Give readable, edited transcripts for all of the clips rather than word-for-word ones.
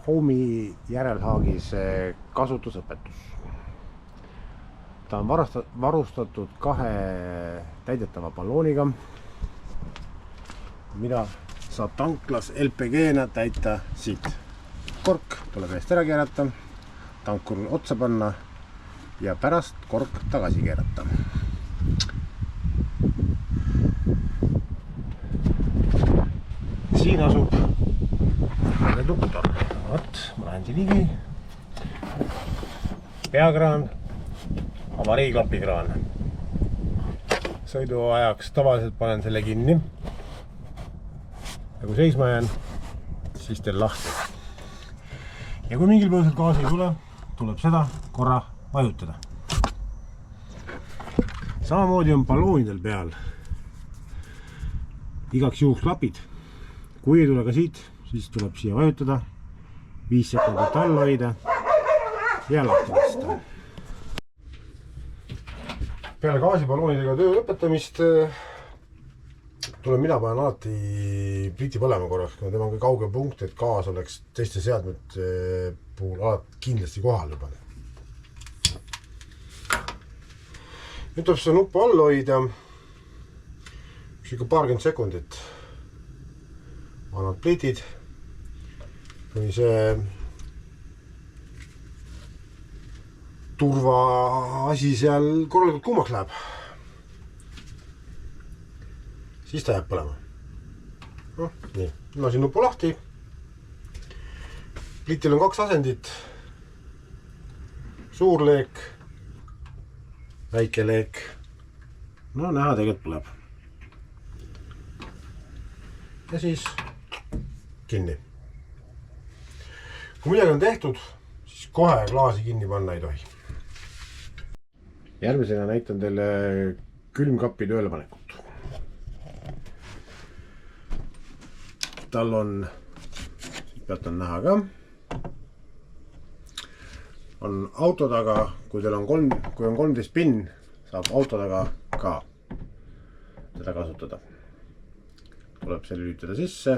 Home'i järelhaagis kasutusõpetus. Ta on varustatud 2 täidetava ballooniga, mida saab tanklas LPG-na täita siit. Kork tuleb eest ära keerata, tankur otsa panna ja pärast kork tagasi keerata. Siin asub reduktor. Vot, ma lähen siin ligi. Peakraan, avariiklapikraan. Sõidu ajaks tavaliselt panen selle kinni. Ja kui seisma jään, siis teen lahti. Ja kui mingil põhjusel gaas ei tule, tuleb seda korra vajutada. Samamoodi on balloonidel peal igaks juhuks klapid. Kui ei tule ka siit, siis tuleb siia vajutada, 5 sekundit all hoida ja lahti lasta. Peale gaasiballoonidega töö lõpetamist tulen mina panen alati pliiti põlema korraks, kuna tema on ka kauge punkt, et gaas oleks teiste seadmete puhul alati kindlasti kohal juba. Nüüd tuleb seda nuppu all hoida ikka paarkümmend sekundit. Annad pliitid, kui see turva asi seal korralikult kuumaks läheb, siis ta jääb põlema. Nii, lasin nupu lahti. Pliitil on 2 asendit. Suur leek, väike leek. No näha tegelikult põleb. Ja siis kinni. Kui midagi on tehtud, siis kohe klaasi kinni panna ei tohi. Järgmisena näitan teile külmkapi töölepanekut. Tal on, pealt on näha ka, on auto taga, kui on 13 pin, saab auto taga ka teda kasutada. Tuleb see lülitada sisse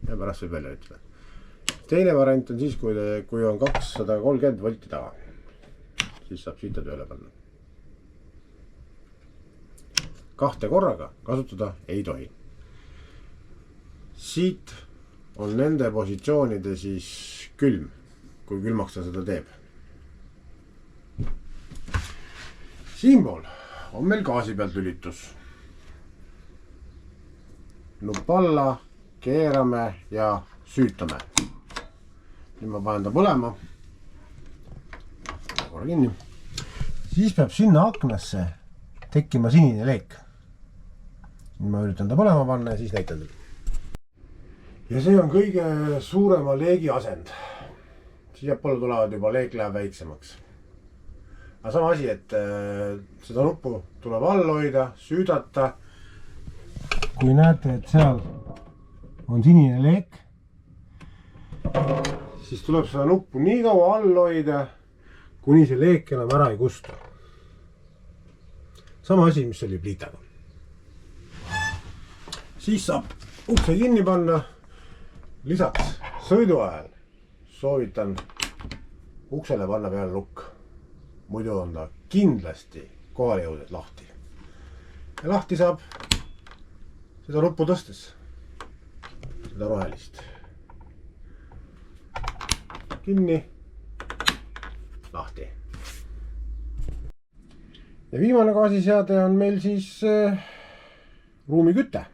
ja pärast võib välja lülitada. Teine variant on siis, kui on 230 volti taga. Siis saab siit tööle panna. 2 korraga kasutada ei tohi. Siit on nende positsioonide siis külm, kui külmaks ta seda teeb. Siinpool on meil gaasi pealt lülitus. Nupp alla, keerame ja süütame. Nüüd ma panen ta põlema. Korra kinni. Siis peab sinna aknasse tekkima sinine leek. Nüüd ma üritan ta põlema panna ja siis näitan teile. Ja see on kõige suurema leegi asend. Siiapoole tulevad juba leek läheb väiksemaks. Aga sama asi, et seda nuppu tuleb all hoida, süüdata. Kui näete, et seal on sinine leek, siis tuleb seda nuppu nii kaua all hoida, kuni see leek enam ära ei kustu. Sama asi, mis oli pliitaga. Siis saab ukse kinni panna. Lisaks sõidu ajal soovitan uksele panna peale lukk. Muidu on ta kindlasti kohale jõudes lahti. Ja lahti saab seda nuppu tõstes, seda rohelist. Kinni, lahti. Ja viimane gaasiseade on meil siis ruumiküte.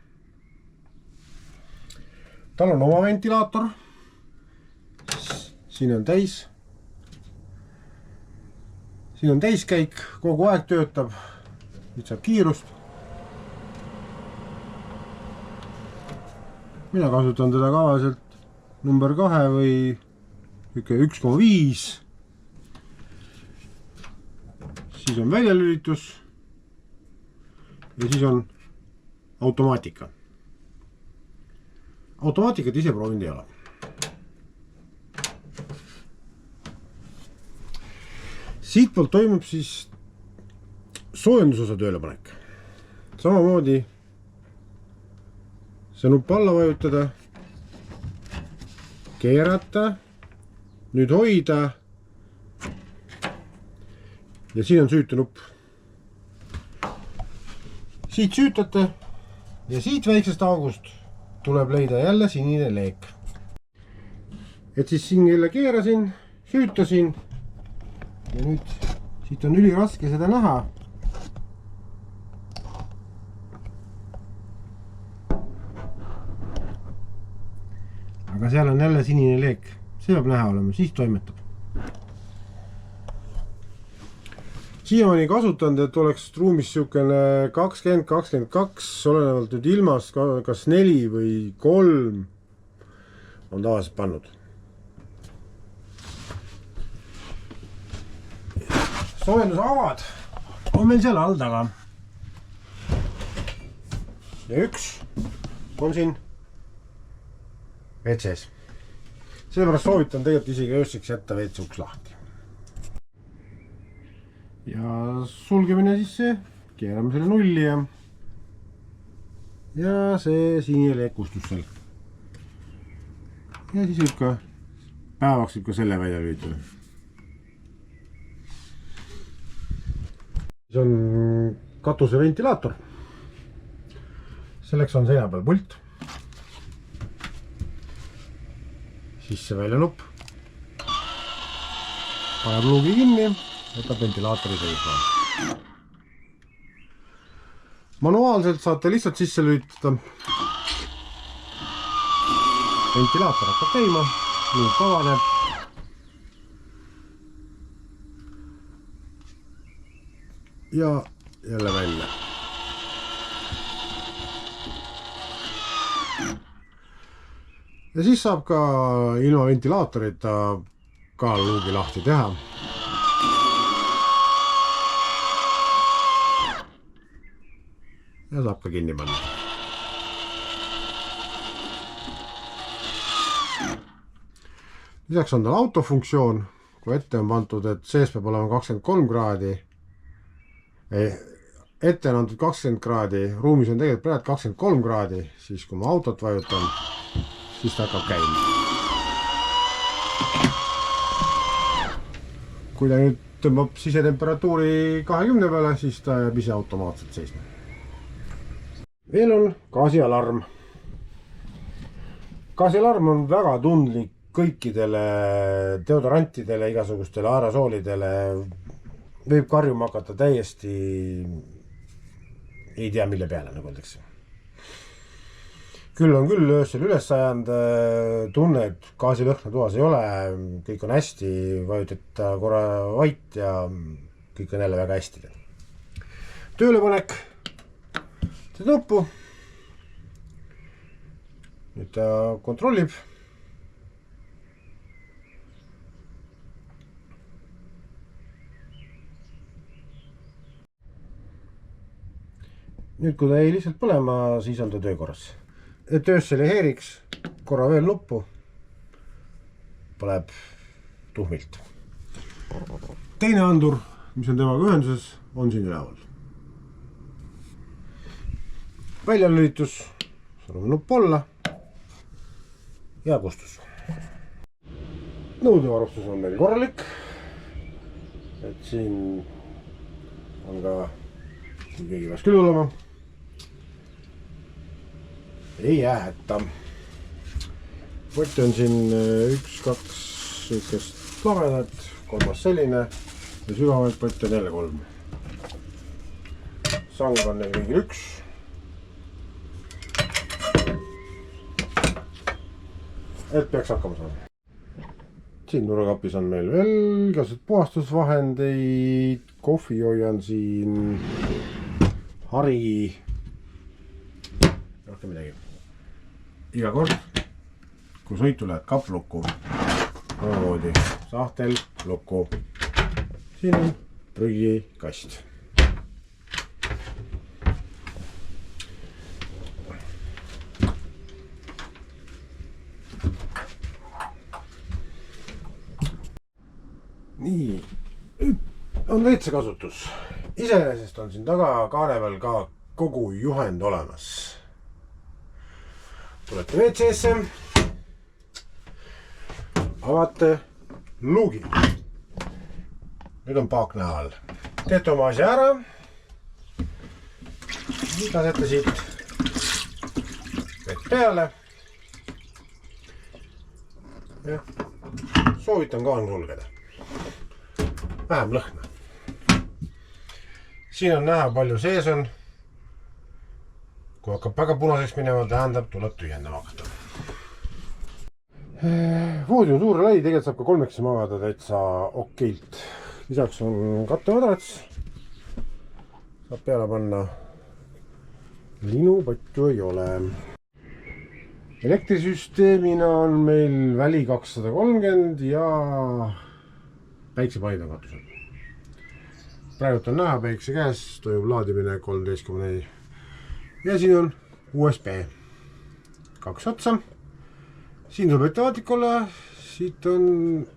Tal on oma ventilaator. Siin on täis. Siin on täiskäik, kogu aeg töötab. Nüüd saab kiirust. Mina kasutan teda tavaliselt number 2 või 1,5. Siis on väljalülitus ja siis on automaatika. Automaatikat ise proovinud ei ole. Siitpoolt toimub siis soojendusosa töölepanek. Samamoodi see nupp alla vajutada keerata, nüüd hoida ja siin on süütenupp. Siit süütate ja siit väiksest august tuleb leida jälle sinine leek. Et siis siin jälle keerasin, süütasin ja nüüd siit on üliraske seda näha. Aga seal on jälle sinine leek, see peab näha olema, siis toimetab. Siiamaani kasutanud, et oleks ruumis siukene 20-22, olenevalt nüüd ilmast, kas 4 või 3 on tavaliselt pannud. Soojendusavad on meil seal all taga. Ja üks on siin WC-s. Seepärast soovitan tegelikult isegi ööseks jätta WC uks lahti. Ja sulgemine sisse, keerame selle nulli ja see sinine leek kustus seal. Ja siis võib ka päevaks võib ka selle välja lülitada. Siis on katuse ventilaator. Selleks on seina peal pult. Sisse välja nupp. Paneb luugi kinni. Võtab ventilaatori seisma. Manuaalselt saate lihtsalt sisse lülitada. Ventilaator hakkab käima, luuk avaneb. Ja jälle välja. Ja siis saab ka ilma ventilaatorita ka luugi lahti teha. Ja saab ka kinni panna. Lisaks on tal autofunktsioon, kui ette on pandud, et sees peab olema 23 kraadi. Ette on antud 20 kraadi, ruumis on tegelikult praegu 23 kraadi, siis kui ma autot vajutan, siis ta hakkab käima. Kui ta nüüd tõmbab sisetemperatuuri 20 peale, siis ta jääb ise automaatselt seisma. Veel on gaasialarm. Gaasialarm on väga tundlik kõikidele deodorantidele, igasugustele aerosoolidele. Võib karjuma hakata täiesti ei tea mille peale, nagu öeldakse. Küll on küll öösel üles sajand, tunne, et gaasilõhna toas ei ole, kõik on hästi, vajutata korra vait ja kõik on jälle väga hästi. Töölepanek. Seda nuppu. Nüüd ta kontrollib. Nüüd kui ta ei lihtsalt põlema, siis on ta töökorras. Et öösel ei heeriks, korra veel nuppu, põleb tuhmilt. Teine andur, mis on temaga ühenduses, on siin üleval. Väljalülitus, saab nupp olla ja kustus. Nõudevarustus on meil korralik. Et siin on ka keegi peaks küll olema. Ei jääta. Poti on siin 1-2 sükest lavedat, 3 selline ja sügavaid poti on jälle 3. Sang on neil kõigil 1. Et peaks hakkama saama. Siin nurgakapis on meil veel igasugused puhastusvahendeid, kohvi on siin, hari, rohkem midagi. Iga kord, kui sõitu lähed kapp lukku, omamoodi sahtel lukku. Siin on prügikast. Nii, on WC kasutus. Iseenesest on siin taga kaane peal ka kogu juhend olemas. Tulete WC-sse. avate luugi. Nüüd on paak näha all. Teete oma asja ära. Lasete siit vett peale. Ja soovitan ka on sulgeda. Vähem lõhna. Siin on näha, palju sees on. Kui hakkab väga punaseks minema, tähendab, tuleb tühjendama hakata. Voodi on suur ja lai, tegelikult saab ka kolmeksi magada täitsa okeilt. Lisaks on kattevadrats. Saab peale panna. Linupatju ei ole. Elektrisüsteemina on meil väli 230 ja päiksepaid on katusel. Praegu on näha päikse käes, toimub laadimine 13,4. Ja siin on USB. 2 otsa. Siin tuleb ettevaatik olla. Siit on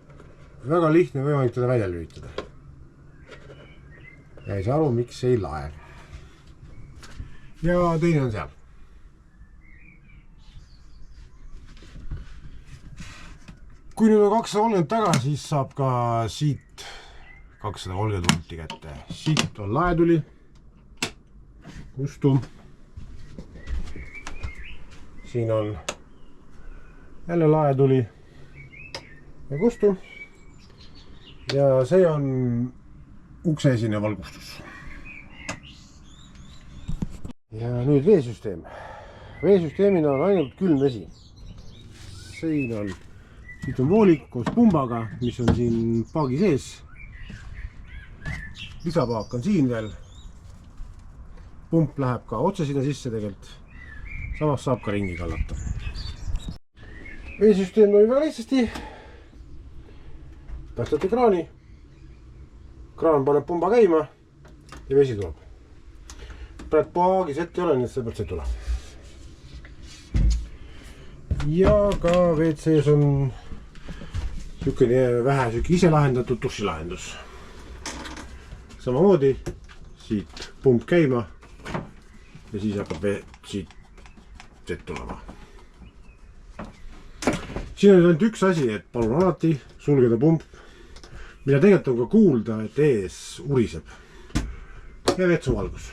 väga lihtne võimalik teda välja lülitada. Ja ei saa aru, miks ei lae. Ja teine on seal. Kui nüüd on 230 taga, siis saab ka siit 230 volti kätte. Siit on laetuli. Kustu. Siin on jälle laetuli. Ja kustu. Ja see on ukseesine valgustus. Ja nüüd veesüsteem. Veesüsteemina on ainult külm vesi. Siin on siit on voolik koos pumbaga, mis on siin paagi sees. Lisapaak on siin veel. Pump läheb ka otse sinna sisse tegelikult. Samas saab ka ringi kallata. Veesüsteem on väga lihtsasti. Päästate kraani. Kraan paneb pumba käima ja vesi tuleb. Praegu paagis ette ei ole, nii et see peab see tule. Ja ka WC-s on vähe ise lahendatud dušilahendus. Samamoodi siit pump käima ja siis hakkab siit vett tulema. Siin on ainult üks asi, et palun alati sulgeda pump, mida tegelikult on ka kuulda, et ees uriseb ja vetsuvalgus.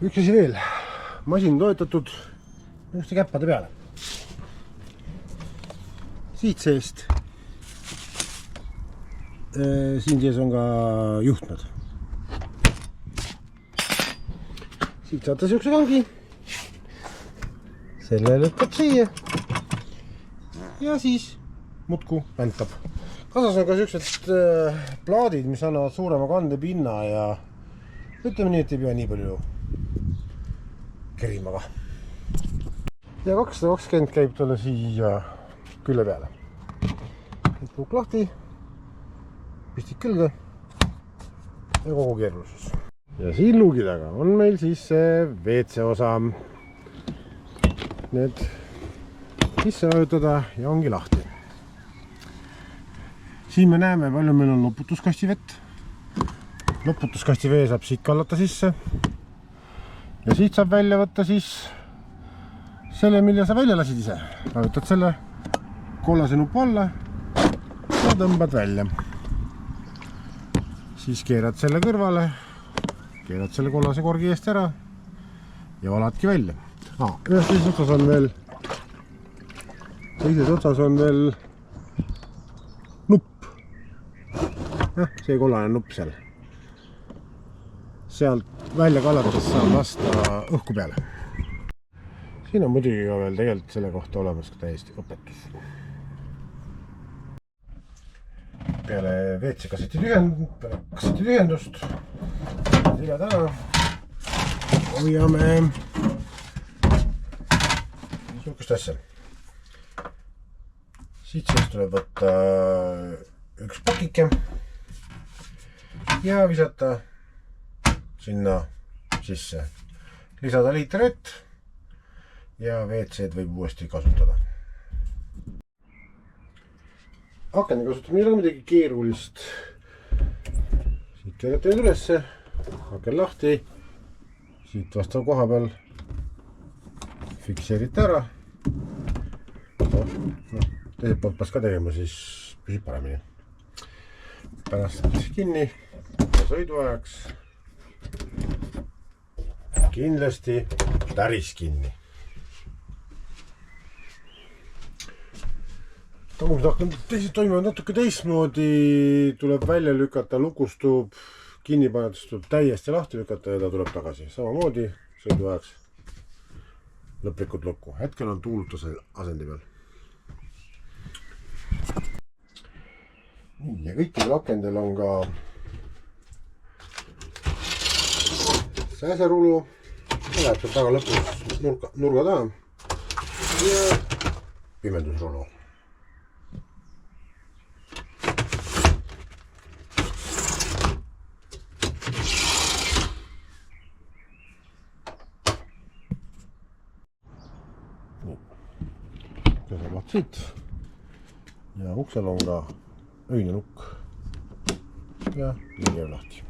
Üks asi veel, masin toetatud ühte käppade peale. Siit seest. Siin sees on ka juhtmed. Siit saate siukse kangi. Selle lükkab siia. Ja siis mutku väntab. Kasas on ka siuksed plaadid, mis annavad suurema kandepinna ja ütleme nii, et ei pea nii palju kerima ka. Ja 220 käib talle siia külle peale. Pukk lahti, pistik külge ja kogu keerulisus. Ja siin luugi taga on meil siis see WC osa. Need sisse vajutada ja ongi lahti. Siin me näeme, palju meil on loputuskasti vett. Loputuskasti vee saab siit kallata sisse. Ja siit saab välja võtta siis selle, mille sa välja lasid ise. Vajutad selle kollase nupu alla ja tõmbad välja. Siis keerad selle kõrvale, keerad selle kollase korgi eest ära ja valadki välja. Ühes teises otsas on veel nupp. See kollane nupp seal. Sealt välja kallates saab lasta õhku peale. Siin on muidugi ka veel tegelikult selle kohta olemas ka täiesti õpetus. Peale WC kasseti tühjendust siia täna hoiame niisugust asja. Siit seest tuleb võtta üks pakike ja visata sinna sisse. Lisada liiter vett ja WC-d võib uuesti kasutada. Akende kasutamine ei ole midagi keerulist. Siit keerate nüüd ülesse, aken lahti, siit vastav koha peal fikseerite ära. Teiselt poolt peaks ka tegema, siis püsib paremini. Pärast kinni ja sõiduajaks kindlasti päris kinni. Tagumid toimivad natuke teistmoodi, tuleb välja lükata, lukustub, kinni panedes tuleb täiesti lahti lükata ja ta tuleb tagasi. Samamoodi sõiduajaks lõplikult lukku. Hetkel on tuulutuse asendi peal. Ja kõikidel akendel on ka sääserulu, läheb seal taga lõpus nurga taha ja pimendusrulu. Käsavad siit ja uksel on ka öine nukk ja liigev lahti.